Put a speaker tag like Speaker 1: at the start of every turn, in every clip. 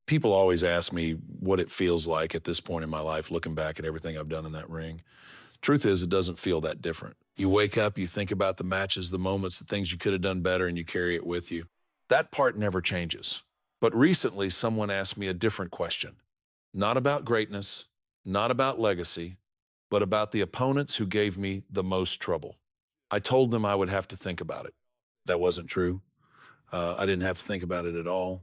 Speaker 1: People always ask me what it feels like at this point in my life, looking back at everything I've done in that ring. Truth is, it doesn't feel that different. You wake up, you think about the matches, the moments, the things you could have done better, and you carry it with you. That part never changes. But recently, someone asked me a different question. Not about greatness, not about legacy, but about the opponents who gave me the most trouble. I told them I would have to think about it. That wasn't true. I didn't have to think about it at all.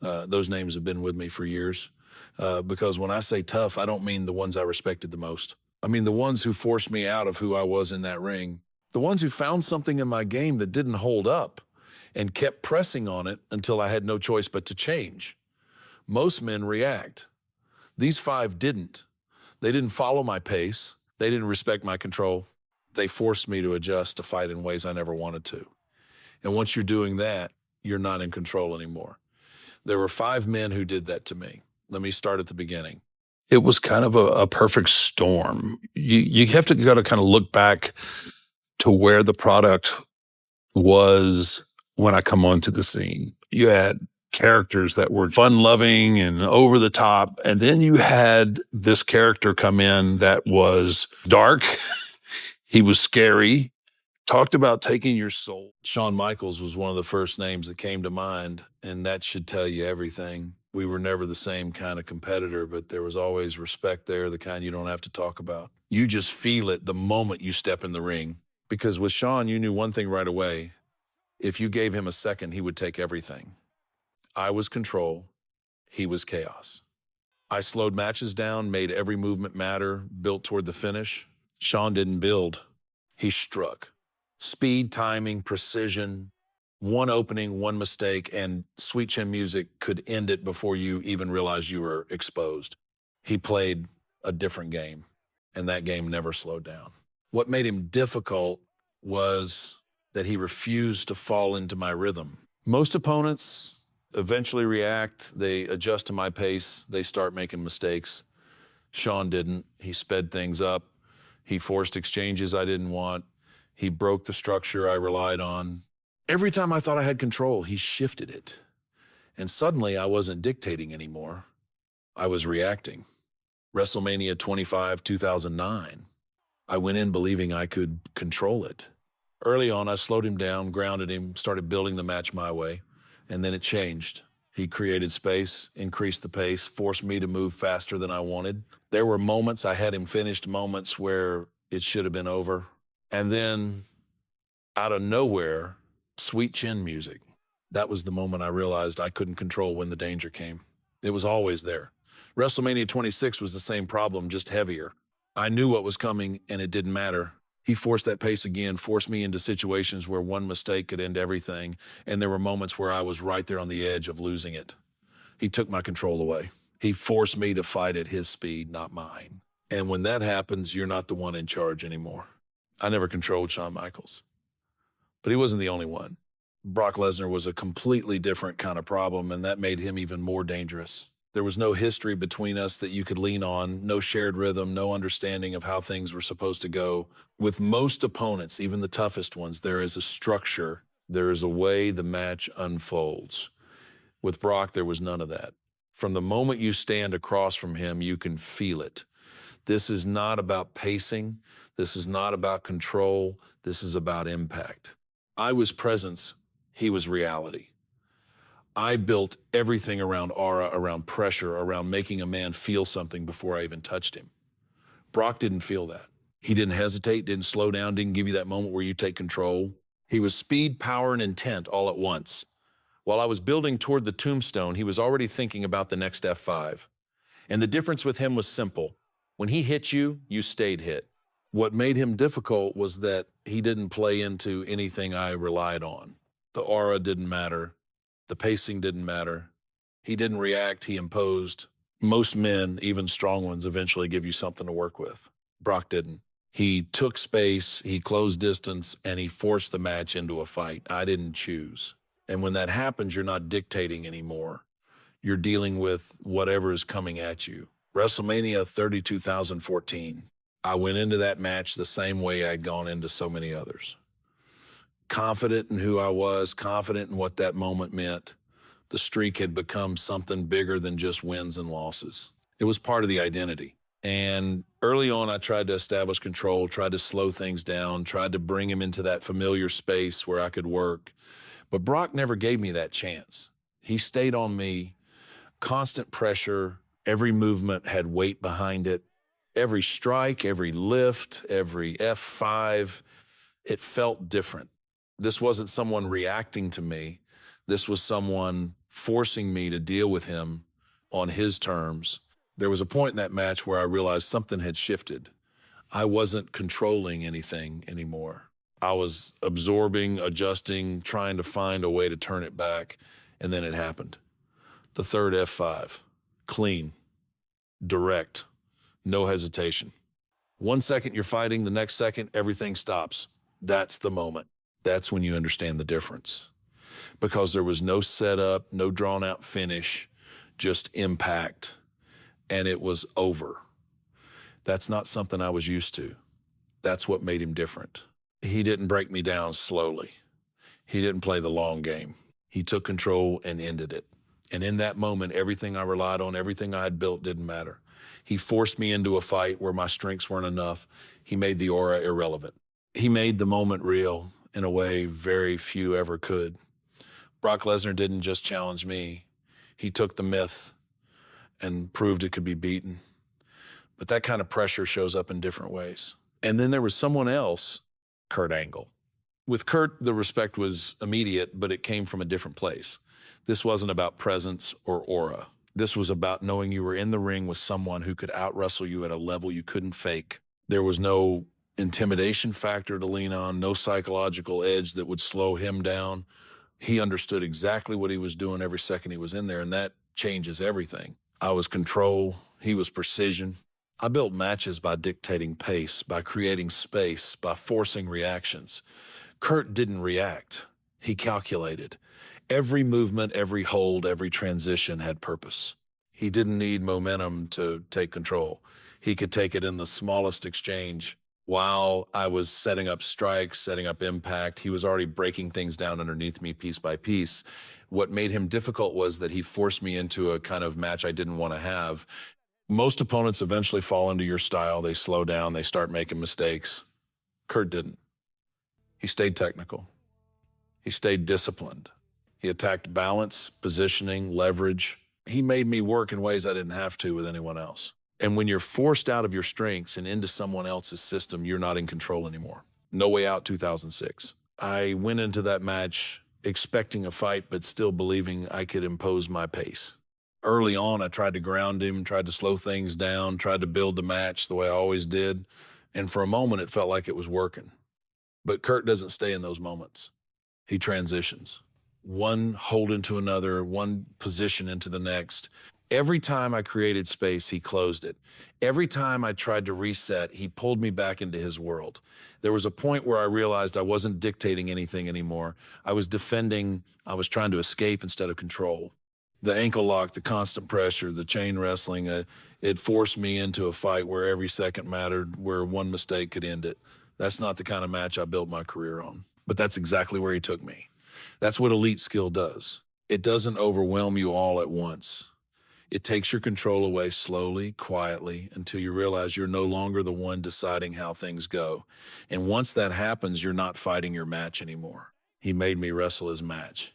Speaker 1: Those names have been with me for years. Because when I say tough, I don't mean the ones I respected the most. I mean the ones who forced me out of who I was in that ring. The ones who found something in my game that didn't hold up and kept pressing on it until I had no choice but to change. Most men react. These five didn't. They didn't follow my pace. They didn't respect my control. They forced me to adjust to fight in ways I never wanted to. And once you're doing that, you're not in control anymore. There were five men who did that to me. Let me start at the beginning. It was kind of a perfect storm. You have to go to kind of look back to where the product was when I come onto the scene. You had characters that were fun-loving and over the top, and then you had this character come in that was dark. He was scary. Talked about taking your soul. Shawn Michaels was one of the first names that came to mind, and that should tell you everything. We were never the same kind of competitor, but there was always respect there, the kind you don't have to talk about. You just feel it the moment you step in the ring. Because with Shawn, you knew one thing right away. If you gave him a second, he would take everything. I was control. He was chaos. I slowed matches down, made every movement matter, built toward the finish. Shawn didn't build. He struck. Speed, timing, precision, one opening, one mistake, and Sweet Chin Music could end it before you even realized you were exposed. He played a different game, and that game never slowed down. What made him difficult was that he refused to fall into my rhythm. Most opponents eventually react, they adjust to my pace, they start making mistakes. Shawn didn't. He sped things up. He forced exchanges I didn't want. He broke the structure I relied on. Every time I thought I had control, he shifted it. And suddenly I wasn't dictating anymore. I was reacting. WrestleMania 25, 2009. I went in believing I could control it. Early on, I slowed him down, grounded him, started building the match my way, and then it changed. He created space, increased the pace, forced me to move faster than I wanted. There were moments I had him finished, moments where it should have been over. And then, out of nowhere, Sweet Chin Music. That was the moment I realized I couldn't control when the danger came. It was always there. WrestleMania 26 was the same problem, just heavier. I knew what was coming, and it didn't matter. He forced that pace again, forced me into situations where one mistake could end everything, and there were moments where I was right there on the edge of losing it. He took my control away. He forced me to fight at his speed, not mine. And when that happens, you're not the one in charge anymore. I never controlled Shawn Michaels, but he wasn't the only one. Brock Lesnar was a completely different kind of problem, and that made him even more dangerous. There was no history between us that you could lean on, no shared rhythm, no understanding of how things were supposed to go. With most opponents, even the toughest ones, there is a structure. There is a way the match unfolds. With Brock, there was none of that. From the moment you stand across from him, you can feel it. This is not about pacing. This is not about control. This is about impact. I was presence. He was reality. I built everything around aura, around pressure, around making a man feel something before I even touched him. Brock didn't feel that. He didn't hesitate, didn't slow down, didn't give you that moment where you take control. He was speed, power, and intent all at once. While I was building toward the tombstone, he was already thinking about the next F5. And the difference with him was simple. When he hit you, you stayed hit. What made him difficult was that he didn't play into anything I relied on. The aura didn't matter. The pacing didn't matter. He didn't react, he imposed. Most men, even strong ones, eventually give you something to work with. Brock didn't. He took space, he closed distance, and he forced the match into a fight. I didn't choose. And when that happens, you're not dictating anymore. You're dealing with whatever is coming at you. WrestleMania 30, 2014. I went into that match the same way I'd gone into so many others. Confident in who I was, confident in what that moment meant, The streak had become something bigger than just wins and losses. It was part of the identity. And early on, I tried to establish control, tried to slow things down, tried to bring him into that familiar space where I could work. But Brock never gave me that chance. He stayed on me, constant pressure. Every movement had weight behind it. Every strike, every lift, every F5, it felt different. This wasn't someone reacting to me. This was someone forcing me to deal with him on his terms. There was a point in that match where I realized something had shifted. I wasn't controlling anything anymore. I was absorbing, adjusting, trying to find a way to turn it back, and then it happened. The third F5, clean, direct, no hesitation. 1 second you're fighting, the next second everything stops. That's the moment. That's when you understand the difference. Because there was no setup, no drawn out finish, just impact, and it was over. That's not something I was used to. That's what made him different. He didn't break me down slowly. He didn't play the long game. He took control and ended it. And in that moment, everything I relied on, everything I had built didn't matter. He forced me into a fight where my strengths weren't enough. He made the aura irrelevant. He made the moment real in a way very few ever could. Brock Lesnar didn't just challenge me. He took the myth and proved it could be beaten. But that kind of pressure shows up in different ways. And then there was someone else, Kurt Angle. With Kurt, the respect was immediate, but it came from a different place. This wasn't about presence or aura. This was about knowing you were in the ring with someone who could out-wrestle you at a level you couldn't fake. There was no intimidation factor to lean on, no psychological edge that would slow him down. He understood exactly what he was doing every second he was in there, and that changes everything. I was control, he was precision. I built matches by dictating pace, by creating space, by forcing reactions. Kurt didn't react. He calculated. Every movement, every hold, every transition had purpose. He didn't need momentum to take control. He could take it in the smallest exchange. While I was setting up strikes, setting up impact, he was already breaking things down underneath me piece by piece. What made him difficult was that he forced me into a kind of match I didn't want to have. Most opponents eventually fall into your style. They slow down, they start making mistakes. Kurt didn't. He stayed technical. He stayed disciplined. He attacked balance, positioning, leverage. He made me work in ways I didn't have to with anyone else. And when you're forced out of your strengths and into someone else's system, you're not in control anymore. No Way Out 2006. I went into that match expecting a fight, but still believing I could impose my pace. Early on, I tried to ground him, tried to slow things down, tried to build the match the way I always did. And for a moment, it felt like it was working. But Kurt doesn't stay in those moments. He transitions. One hold into another, one position into the next. Every time I created space, he closed it. Every time I tried to reset, he pulled me back into his world. There was a point where I realized I wasn't dictating anything anymore. I was defending, I was trying to escape instead of control. The ankle lock, the constant pressure, the chain wrestling, it forced me into a fight where every second mattered, where one mistake could end it. That's not the kind of match I built my career on. But that's exactly where he took me. That's what elite skill does. It doesn't overwhelm you all at once. It takes your control away slowly, quietly, until you realize you're no longer the one deciding how things go. And once that happens, you're not fighting your match anymore. He made me wrestle his match.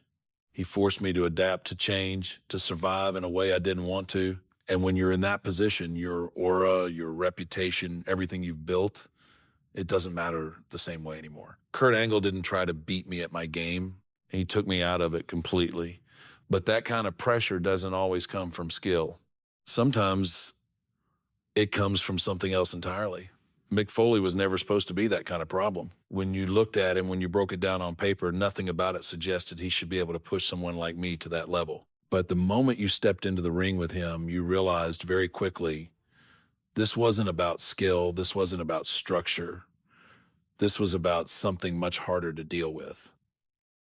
Speaker 1: He forced me to adapt, to change, to survive in a way I didn't want to. And when you're in that position, your aura, your reputation, everything you've built, it doesn't matter the same way anymore. Kurt Angle didn't try to beat me at my game. He took me out of it completely. But that kind of pressure doesn't always come from skill. Sometimes it comes from something else entirely. Mick Foley was never supposed to be that kind of problem. When you looked at him, when you broke it down on paper, nothing about it suggested he should be able to push someone like me to that level. But the moment you stepped into the ring with him, you realized very quickly this wasn't about skill. This wasn't about structure. This was about something much harder to deal with.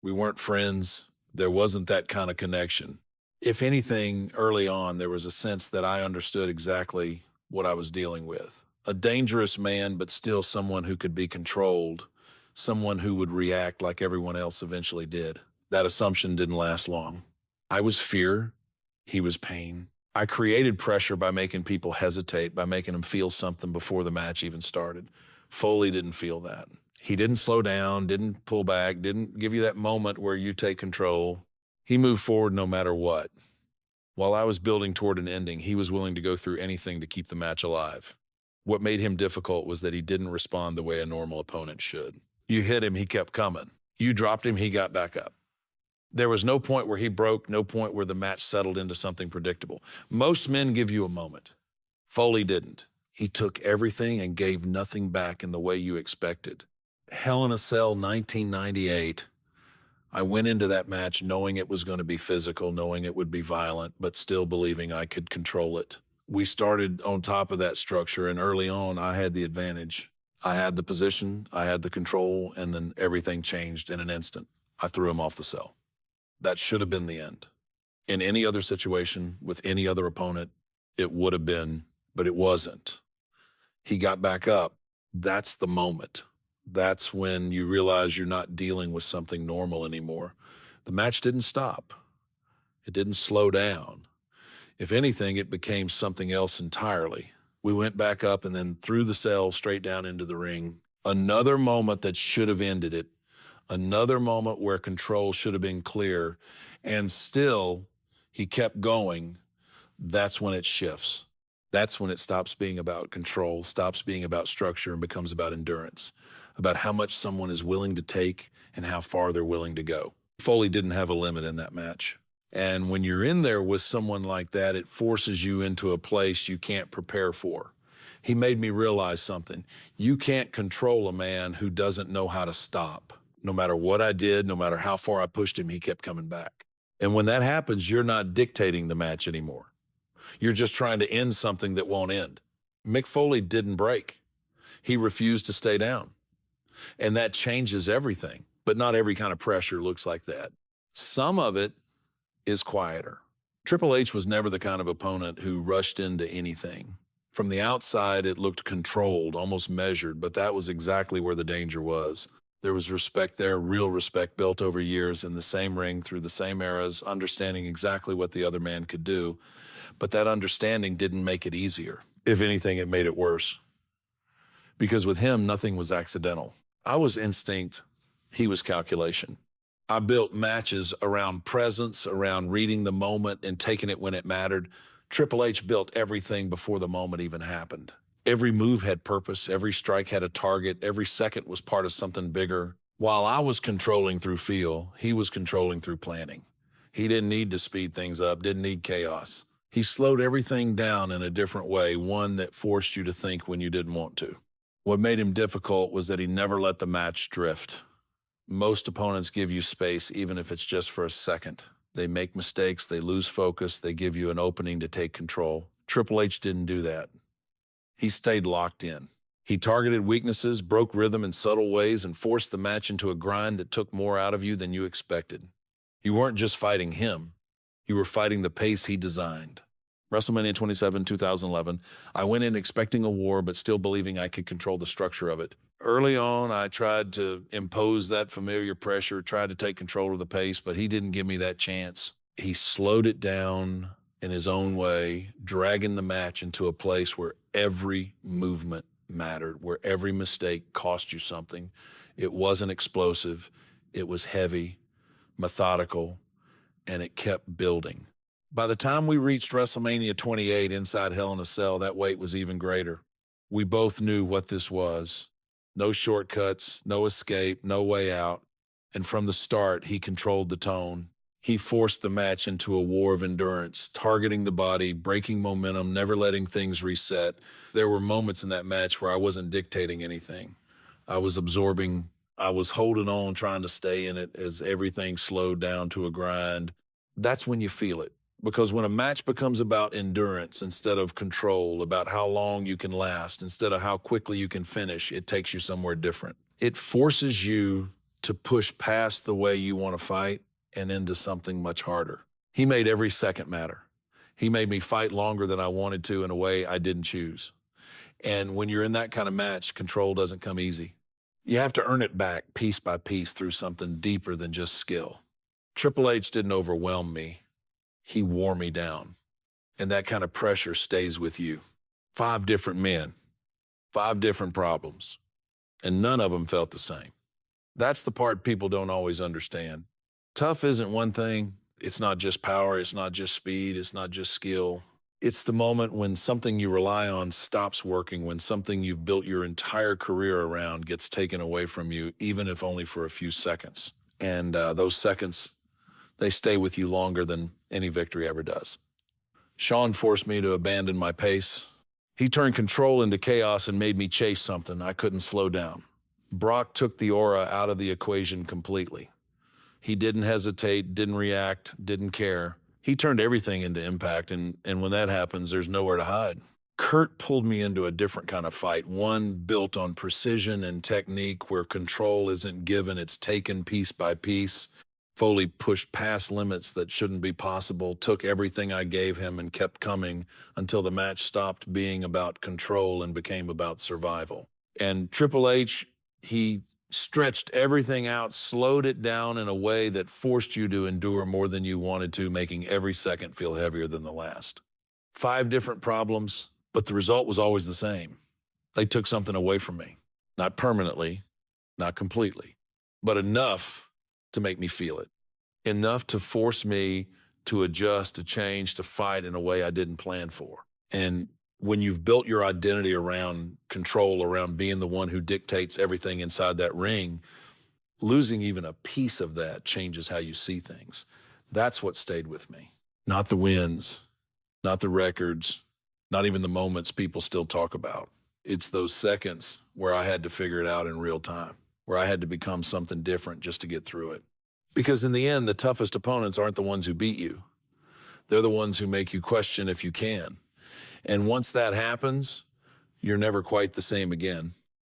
Speaker 1: We weren't friends. There wasn't that kind of connection. If anything, early on, there was a sense that I understood exactly what I was dealing with. A dangerous man, but still someone who could be controlled, someone who would react like everyone else eventually did. That assumption didn't last long. I was fear, he was pain. I created pressure by making people hesitate, by making them feel something before the match even started. Foley didn't feel that. He didn't slow down, didn't pull back, didn't give you that moment where you take control. He moved forward no matter what. While I was building toward an ending, he was willing to go through anything to keep the match alive. What made him difficult was that he didn't respond the way a normal opponent should. You hit him, he kept coming. You dropped him, he got back up. There was no point where he broke, no point where the match settled into something predictable. Most men give you a moment. Foley didn't. He took everything and gave nothing back in the way you expected. Hell in a Cell 1998. I went into that match knowing it was going to be physical, knowing it would be violent, but still believing I could control it. We started on top of that structure, and early on, I had the advantage. I had the position, I had the control, and then everything changed in an instant. I threw him off the cell. That should have been the end. In any other situation, with any other opponent, it would have been, but it wasn't. He got back up. That's the moment. That's when you realize you're not dealing with something normal anymore. The match didn't stop. It didn't slow down. If anything, it became something else entirely. We went back up and then through the cell straight down into the ring. Another moment that should have ended it. Another moment where control should have been clear. And still, he kept going. That's when it shifts. That's when it stops being about control, stops being about structure, and becomes about endurance, about how much someone is willing to take and how far they're willing to go. Foley didn't have a limit in that match. And when you're in there with someone like that, it forces you into a place you can't prepare for. He made me realize something. You can't control a man who doesn't know how to stop. No matter what I did, no matter how far I pushed him, he kept coming back. And when that happens, you're not dictating the match anymore. You're just trying to end something that won't end. Mick Foley didn't break. He refused to stay down. And that changes everything. But not every kind of pressure looks like that. Some of it is quieter. Triple H was never the kind of opponent who rushed into anything. From the outside, it looked controlled, almost measured, but that was exactly where the danger was. There was respect there, real respect built over years in the same ring through the same eras, understanding exactly what the other man could do. But that understanding didn't make it easier. If anything, it made it worse. Because with him, nothing was accidental. I was instinct, he was calculation. I built matches around presence, around reading the moment and taking it when it mattered. Triple H built everything before the moment even happened. Every move had purpose, every strike had a target, every second was part of something bigger. While I was controlling through feel, he was controlling through planning. He didn't need to speed things up, didn't need chaos. He slowed everything down in a different way, one that forced you to think when you didn't want to. What made him difficult was that he never let the match drift. Most opponents give you space, even if it's just for a second. They make mistakes, they lose focus, they give you an opening to take control. Triple H didn't do that. He stayed locked in. He targeted weaknesses, broke rhythm in subtle ways, and forced the match into a grind that took more out of you than you expected. You weren't just fighting him. You were fighting the pace he designed. WrestleMania 27, 2011, I went in expecting a war, but still believing I could control the structure of it. Early on, I tried to impose that familiar pressure, tried to take control of the pace, but he didn't give me that chance. He slowed it down in his own way, dragging the match into a place where every movement mattered, where every mistake cost you something. It wasn't explosive. It was heavy, methodical, and it kept building. By the time we reached WrestleMania 28 inside Hell in a Cell, that weight was even greater. We both knew what this was. No shortcuts, no escape, no way out. And from the start, he controlled the tone. He forced the match into a war of endurance, targeting the body, breaking momentum, never letting things reset. There were moments in that match where I wasn't dictating anything. I was absorbing, I was holding on, trying to stay in it as everything slowed down to a grind. That's when you feel it. Because when a match becomes about endurance instead of control, about how long you can last, instead of how quickly you can finish, it takes you somewhere different. It forces you to push past the way you want to fight and into something much harder. He made every second matter. He made me fight longer than I wanted to in a way I didn't choose. And when you're in that kind of match, control doesn't come easy. You have to earn it back piece by piece through something deeper than just skill. Triple H didn't overwhelm me. he wore me down. And that kind of pressure stays with you. 5 different men, 5 different problems, and none of them felt the same. That's the part people don't always understand. Tough isn't one thing. It's not just power. It's not just speed. It's not just skill. It's the moment when something you rely on stops working, when something you've built your entire career around gets taken away from you, even if only for a few seconds. And those seconds, they stay with you longer than any victory ever does. Sean forced me to abandon my pace. He turned control into chaos and made me chase something I couldn't slow down. Brock took the aura out of the equation completely. He didn't hesitate, didn't react, didn't care. He turned everything into impact, and when that happens, there's nowhere to hide. Kurt pulled me into a different kind of fight, one built on precision and technique where control isn't given, it's taken piece by piece. Foley pushed past limits that shouldn't be possible, took everything I gave him and kept coming until the match stopped being about control and became about survival. And Triple H, he stretched everything out, slowed it down in a way that forced you to endure more than you wanted to, making every second feel heavier than the last. 5 different problems, but the result was always the same. They took something away from me. Not permanently, not completely, but enough to make me feel it. Enough to force me to adjust, to change, to fight in a way I didn't plan for. And when you've built your identity around control, around being the one who dictates everything inside that ring, losing even a piece of that changes how you see things. That's what stayed with me. Not the wins, not the records, not even the moments people still talk about. It's those seconds where I had to figure it out in real time, where I had to become something different just to get through it. Because in the end, the toughest opponents aren't the ones who beat you. They're the ones who make you question if you can. And once that happens, you're never quite the same again.